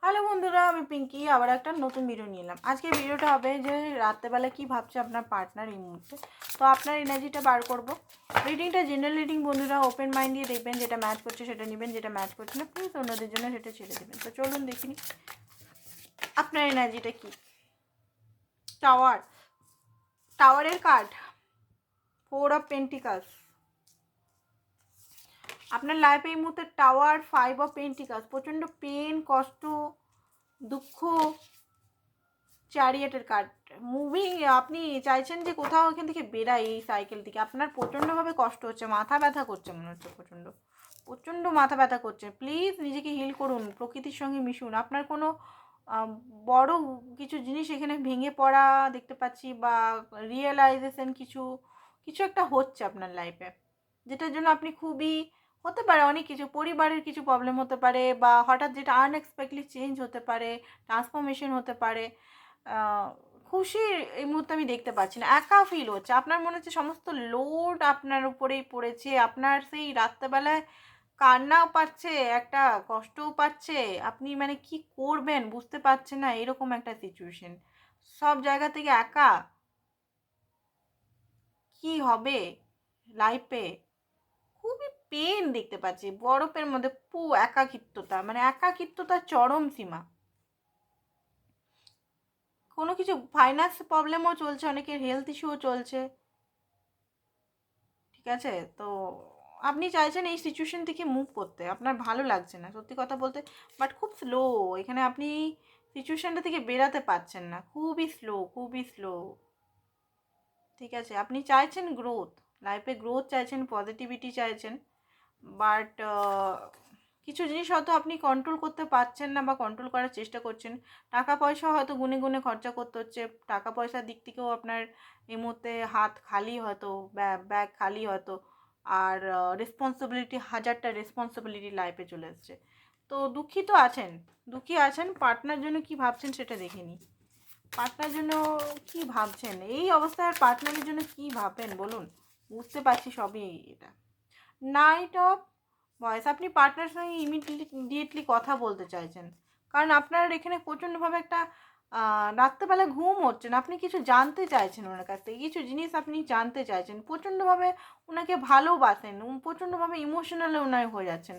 Hello বন্ধুরা, আমি পিঙ্কি আবার একটা নতুন ভিডিও নিয়ে এলাম। আজকে ভিডিওটা হবে যে রাত্রেবেলা কি ভাবছে আপনার পার্টনার এই মুহূর্তে। তো আপনার এনার্জিটা বার করব। রিডিংটা জেনারেল রিডিং বন্ধুরা, ওপেন মাইন্ড দিয়ে দেখবেন, যেটা ম্যাচ করছে সেটা নেবেন, যেটা ম্যাচ করছে না প্লিজ অন্যদের জন্য সেটা ছেড়ে দেবেন। তো চলুন দেখিনি আপনার এনার্জিটা কি। টাওয়ার, টাওয়ারের কার্ড, 4 অফ পেন্টিকালস। আপনার লাইফে এই মুহূর্তে টাওয়ার, 5 অফ পেন্টিকালস, প্রচণ্ড পেন, কষ্ট, দুঃখ, চ্যারিয়েটের কার্ড, মুভিং। আপনি চাইছেন যে কোথাও এখান থেকে বেরাই, এই সাইকেল থেকে। আপনার প্রচণ্ডভাবে কষ্ট হচ্ছে, মাথা ব্যথা করছে মনে হচ্ছে, প্রচণ্ড প্রচণ্ড মাথা ব্যথা করছে। প্লিজ নিজেকে হিল করুন, প্রকৃতির সঙ্গে মিশুন। আপনার কোনো বড় কিছু জিনিস এখানে ভেঙে পড়া দেখতে পাচ্ছি, বা রিয়েলাইজেশন কিছু কিছু একটা হচ্ছে আপনার লাইফে, যেটার জন্য আপনি খুবই, হতে পারে অনেক কিছু, পরিবারের কিছু প্রবলেম হতে পারে, বা হঠাৎ যেটা আনএক্সপেক্টেডলি চেঞ্জ হতে পারে, ট্রান্সফরমেশন হতে পারে। খুশি এই মুহূর্তে আমি দেখতে পাচ্ছি না, একা ফিল হচ্ছে। আপনার মনে হচ্ছে সমস্ত লোড আপনার উপরেই পড়েছে। আপনার সেই রাত্রেবেলায় কান্নাও পাচ্ছে, একটা কষ্টও পাচ্ছে। আপনি মানে কি করবেন বুঝতে পারছেন না, এরকম একটা সিচুয়েশন। সব জায়গা থেকে একা, কি হবে লাইফে, খুবই পেন দেখতে পাচ্ছি। বরফের মধ্যে একাকিত্বতা, মানে একাকিত্বতার চরম সীমা। কোনো কিছু ফাইন্যান্স প্রবলেমও চলছে, অনেকের হেলথ ইস্যুও চলছে। ঠিক আছে, তো আপনি চাইছেন এই সিচুয়েশন থেকে মুভ করতে, আপনার ভালো লাগছে না সত্যি কথা বলতে, বাট খুব স্লো। এখানে আপনি সিচুয়েশানটা থেকে বেরাতে পারছেন না, খুবই স্লো, খুবই স্লো। ঠিক আছে, আপনি চাইছেন গ্রোথ, লাইফে গ্রোথ চাইছেন, পজিটিভিটি চাইছেন, বাট কিছু জিনিস হয়তো আপনি কন্ট্রোল করতে পারছেন না, বা কন্ট্রোল করার চেষ্টা করছেন। টাকা পয়সা হয়তো গুনে গুনে খরচা করতে হচ্ছে, টাকা পয়সার দিক থেকেও আপনার এই মুহূর্তে হাত খালি হয়তো, ব্যাগ খালি হয়তো। আর রেসপন্সিবিলিটি, হাজারটা রেসপন্সিবিলিটি লাইফে চলে এসছে। তো দুঃখী তো আছেন, দুঃখী আছেন। পার্টনার জন্য কি ভাবছেন সেটা দেখে নিই। পার্টনার জন্য কি ভাবছেন এই অবস্থায়, পার্টনারের জন্য কি ভাববেন বলুন। বুঝতে পারছি সবই এটা। নাইট অফ ভয়েস, আপনি পার্টনারের সঙ্গে ইমিডিয়েটলি কথা বলতে চাইছেন, কারণ আপনার এখানে প্রচণ্ডভাবে একটা রাত্রেবেলা ঘুম হচ্ছে না। আপনি কিছু জানতে চাইছেন ওনার কাছ থেকে, কিছু জিনিস আপনি জানতে চাইছেন, প্রচণ্ডভাবে ওনাকে ভালোবাসেন, প্রচণ্ডভাবে ইমোশনাল ওনার হয়ে যাচ্ছেন।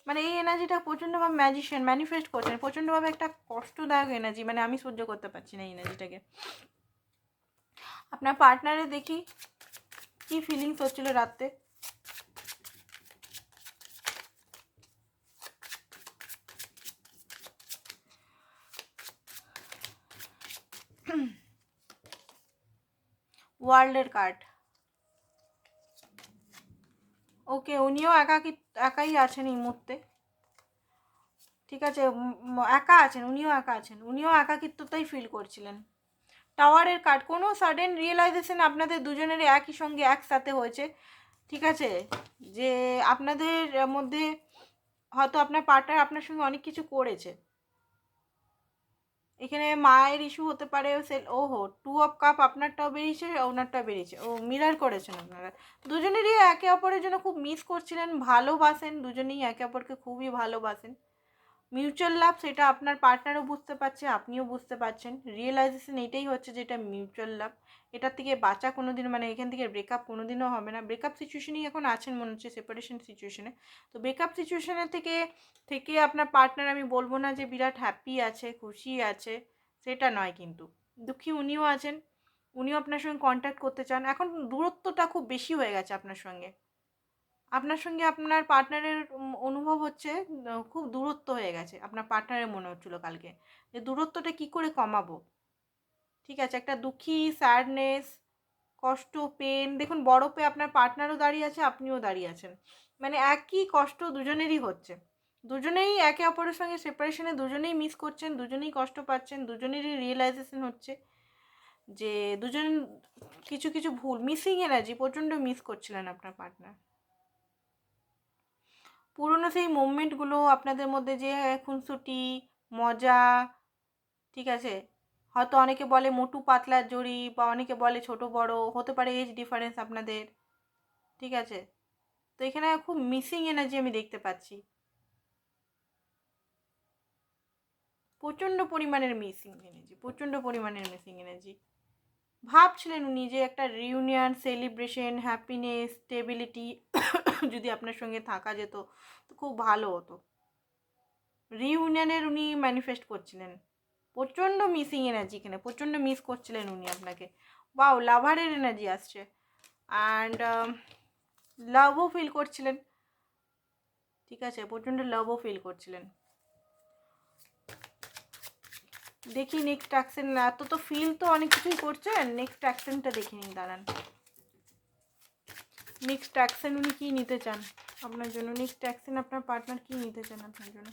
মানে এই এনার্জিটা প্রচণ্ডভাবে ম্যাজিশিয়ান ম্যানিফেস্ট করছেন, প্রচণ্ডভাবে একটা কষ্টদায়ক এনার্জি, মানে আমি সহ্য করতে পারছি না এই এনার্জিটাকে। আপনার পার্টনারে দেখি কি ফিলিংস হচ্ছিল রাত্রে। ওয়ার্ল্ডের কার্ড, ওকে, উনিও একাই আছেন এই মুহূর্তে। ঠিক আছে, একা আছেন, উনিও একা আছেন, উনিও একাকিত্বতাই ফিল করছিলেন। টাওয়ারের কার্ড, কোনো সাডেন রিয়েলাইজেশন আপনাদের দুজনেরই একই সঙ্গে একসাথে হয়েছে। ঠিক আছে, যে আপনাদের মধ্যে হয়তো আপনার পার্টনার আপনার সঙ্গে অনেক কিছু করেছে। এখানে মায়ের ইস্যু হতে পারে। ওহো, 2 অফ কাপ আপনারটাও বেরিয়েছে, ওনারটাও বেরিয়েছে। ও মিরার করেছেন আপনারা। দুজনেরই একে অপরের জন্য খুব মিস করছিলেন, ভালোবাসেন, দুজনেই একে অপরকে খুবই ভালোবাসেন। মিউচুয়াল লাভ, সেটা আপনার পার্টনারও বুঝতে পারছে, আপনিও বুঝতে পারছেন। রিয়েলাইজেশন এটাই হচ্ছে যে এটা মিউচুয়াল লাভ। এটার থেকে বাঁচা কোনো দিন, মানে এখান থেকে ব্রেকআপ কোনো দিনও হবে না। ব্রেকআপ সিচুয়েশনেই এখন আছেন মনে হচ্ছে, সেপারেশন সিচুয়েশনে। তো ব্রেকআপ সিচুয়েশনের থেকে থেকে আপনার পার্টনার, আমি বলবো না যে বিরাট হ্যাপি আছে, খুশি আছে, সেটা নয়, কিন্তু দুঃখী উনিও আছেন। উনিও আপনার সঙ্গে কন্ট্যাক্ট করতে চান। এখন দূরত্বটা খুব বেশি হয়ে গেছে আপনার সঙ্গে। আপনার সঙ্গে আপনার পার্টনারের অনুভব হচ্ছে খুব দূরত্ব হয়ে গেছে। আপনার পার্টনারের মনে হচ্ছিলো কালকে যে দূরত্বটা কী করে কমাবো। ঠিক আছে, একটা দুঃখী, স্যাডনেস, কষ্ট, পেন। দেখুন বরফে আপনার পার্টনারও দাঁড়িয়ে আছে, আপনিও দাঁড়িয়ে আছেন। মানে একই কষ্ট দুজনেরই হচ্ছে। দুজনেই একে অপরের সঙ্গে সেপারেশনে, দুজনেই মিস করছেন, দুজনেই কষ্ট পাচ্ছেন, দুজনেরই রিয়েলাইজেশন হচ্ছে যে দুজন কিছু কিছু ভুল, মিসিং এনার্জি, প্রচণ্ড মিস করছিলেন আপনার পার্টনার। পুরনো সেই মুভমেন্টগুলো আপনাদের মধ্যে, যে খুনসুটি, মজা। ঠিক আছে, হয়তো অনেকে বলে মোটু পাতলার জড়ি, বা অনেকে বলে ছোট বড়, হতে পারে এজ ডিফারেন্স আপনাদের। ঠিক আছে, তো এখানে খুব মিসিং এনার্জি আমি দেখতে পাচ্ছি। প্রচণ্ড পরিমাণের মিসিং এনার্জি, প্রচণ্ড পরিমাণের মিসিং এনার্জি। ভাবছিলেন উনি যে একটা রিউনিয়ন, সেলিব্রেশন, হ্যাপিনেস, স্টেবিলিটি যদি আপনার সঙ্গে থাকা যেত তো খুব ভালো হতো। রিউনিয়নের উনি ম্যানিফেস্ট করছিলেন। প্রচণ্ড মিসিং এনার্জি এখানে, প্রচণ্ড মিস করছিলেন উনি আপনাকে। ওয়াও, লাভারের এনার্জি আসছে। অ্যান্ড লাভও ফিল করছিলেন, ঠিক আছে, প্রচণ্ড লাভও ফিল করছিলেন। দেখি নেক্সট অ্যাকশন, এত তো ফিল তো অনেক কিছুই করছেন, নেক্সট অ্যাকশনটা দেখে নিন, দাঁড়ান। নেক্সট অ্যাকশন উনি কী নিতে চান আপনার জন্য, নেক্সট অ্যাকশন আপনার পার্টনার কী নিতে চান আপনার জন্য।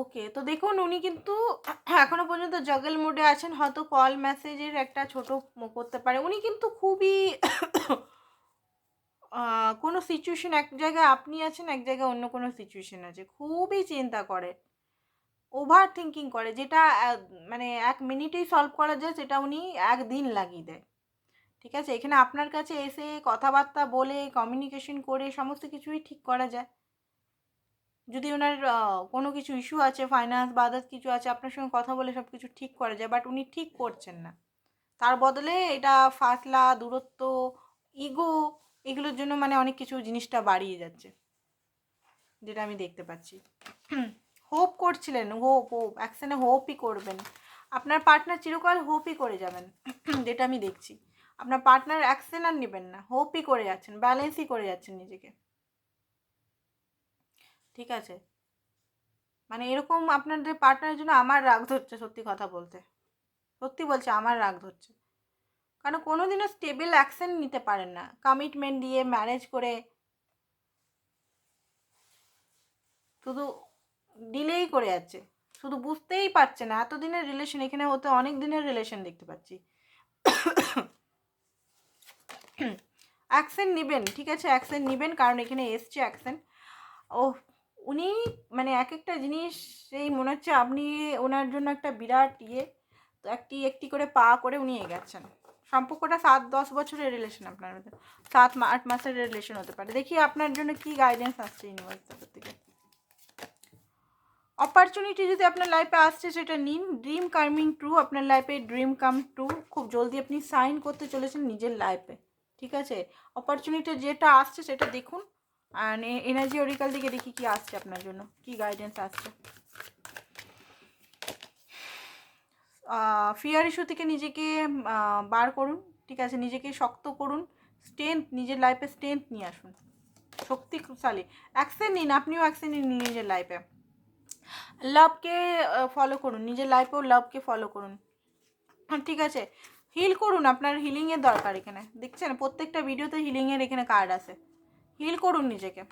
ওকে, তো দেখুন উনি কিন্তু এখনো পর্যন্ত জগল মোডে আছেন, হয়তো কল মেসেজের একটা ছোট করতে পারে। উনি কিন্তু খুবই কোনো সিচুয়েশন, এক জায়গায় আপনি আছেন, এক জায়গায় অন্য কোনো সিচুয়েশন আছে, খুবই চিন্তা করে, ওভার থিঙ্কিং করে, যেটা মানে 1 মিনিটেই সলভ করা যায় সেটা উনি 1 দিন লাগিয়ে দেয়, ঠিক আছে। এখানে আপনার কাছে এসে কথাবার্তা বলে কমিউনিকেশন করে সমস্ত কিছুই ঠিক করা যায়। যদি ওনার কোনো কিছু ইস্যু আছে, ফাইন্যান্স বা আদার্স কিছু আছে, আপনার সঙ্গে কথা বলে সব কিছু ঠিক করা যায়, বাট উনি ঠিক করছেন না। তার বদলে এটা ফাসলা, দূরত্ব, ইগো, এগুলোর জন্য মানে অনেক কিছু জিনিসটা বাড়িয়ে যাচ্ছে, যেটা আমি দেখতে পাচ্ছি। হোপ করছিলেন, হোপ অ্যাকশানে হোপই করবেন। আপনার পার্টনার চিরকাল হোপই করে যাবেন, যেটা আমি দেখছি। আপনার পার্টনার অ্যাকশন আর নেবেন না, হোপই করে যাচ্ছেন, ব্যালেন্সই করে যাচ্ছেন নিজেকে, ঠিক আছে। মানে এরকম আপনাদের পার্টনারের জন্য আমার রাগ ধরছে, সত্যি কথা বলতে, সত্যি বলছে, আমার রাগ ধরছে। কারণ কোনো দিনও স্টেবল অ্যাকশন নিতে পারেন না, কমিটমেন্ট দিয়ে ম্যারেজ করে শুধু ডিলেই করে যাচ্ছে, শুধু বুঝতেই পারছে না। এতদিনের রিলেশন, এখানে হতে অনেক দিনের রিলেশন দেখতে পাচ্ছি। অ্যাকশন নেবেন, ঠিক আছে, অ্যাকশন নেবেন, কারণ এখানে এসছে অ্যাকশন। ও উনি মানে এক একটা জিনিস এই মনে হচ্ছে আপনি ওনার জন্য একটা বিরাট তো একটি করে পা করে উনি এগাচ্ছেন। সম্পর্কটা 7-10 বছরের রিলেশন আপনার মধ্যে, 7-8 মাসের রিলেশন হতে পারে। দেখি আপনার জন্য কি গাইডেন্স আসছে ইউনিভার্স থেকে। অপরচুনিটি যদি আপনার লাইফে আসছে সেটা নিন, ড্রিম কামিং ট্রু, আপনার লাইফে ড্রিম কাম ট্রু, খুব জলদি আপনি সাইন করতে চলেছেন নিজের লাইফে, ঠিক আছে। অপরচুনিটি যেটা আসছে সেটা দেখুন, আর এনার্জি অরিকাল দিকে দেখি কি আসছে আপনার জন্য, কি গাইডেন্স আসছে। ফিয়ার ইস্যু থেকে নিজেকে বার করুন, ঠিক আছে, নিজেকে শক্ত করুন, স্ট্রেংথ, নিজের লাইফে স্ট্রেংথ নিয়ে আসুন, শক্তিশালী। অ্যাকশন নিন, আপনিও অ্যাকশন নিন নিজের লাইফে। লাভকে ফলো করুন, নিজের লাইফেও লাভকে ফলো করুন, ঠিক আছে। হিল করুন, আপনার হিলিংয়ের দরকার এখানে, দেখছেন প্রত্যেকটা ভিডিওতে হিলিংয়ের এখানে কার্ড আছে। হিল করুন নিজেকে,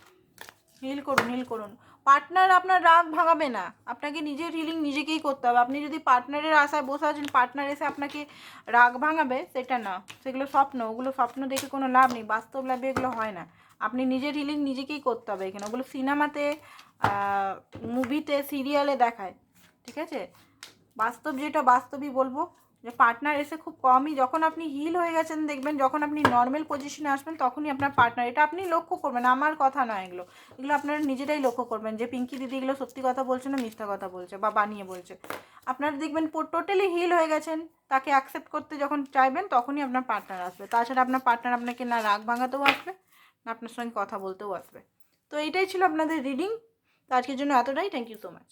হিল করুন, হিল করুন। পার্টনার আপনার রাগ ভাঙাবে না, আপনাকে নিজের হিলিং নিজেকেই করতে হবে। আপনি যদি পার্টনারের আশায় বসে আছেন পার্টনার এসে আপনাকে রাগ ভাঙাবে, সেটা না, সেগুলো স্বপ্ন, ওগুলো স্বপ্ন দেখে কোনো লাভ নেই, বাস্তব লাভে এগুলো হয় না। আপনি নিজের হিলিং নিজেকেই করতে হবে এখানে, ওগুলো সিনেমাতে, মুভিতে, সিরিয়ালে দেখায়, ঠিক আছে। বাস্তব যেটা, বাস্তবই বলবো যে পার্টনার এসে খুব কমই, যখন আপনি হিল হয়ে গেছেন দেখবেন, যখন আপনি নর্মাল পজিশনে আসবেন তখনই আপনার পার্টনার, এটা আপনি লক্ষ্য করবেন, আমার কথা নয় এগুলো, এগুলো আপনারা নিজেরাই লক্ষ্য করবেন যে পিঙ্কি দিদি এগুলো সত্যি কথা বলছে না মিথ্যা কথা বলছে বা বানিয়ে বলছে। আপনারা দেখবেন টোটালি হিল হয়ে গেছেন, তাকে অ্যাকসেপ্ট করতে যখন চাইবেন তখনই আপনার পার্টনার আসবে। তাছাড়া আপনার পার্টনার আপনাকে না রাগ ভাঙাতেও আসবে, না আপনার সঙ্গে কথা বলতেও আসবে। তো এইটাই ছিল আপনাদের রিডিং, তো আজকের জন্য এতটাই। Thank you so much.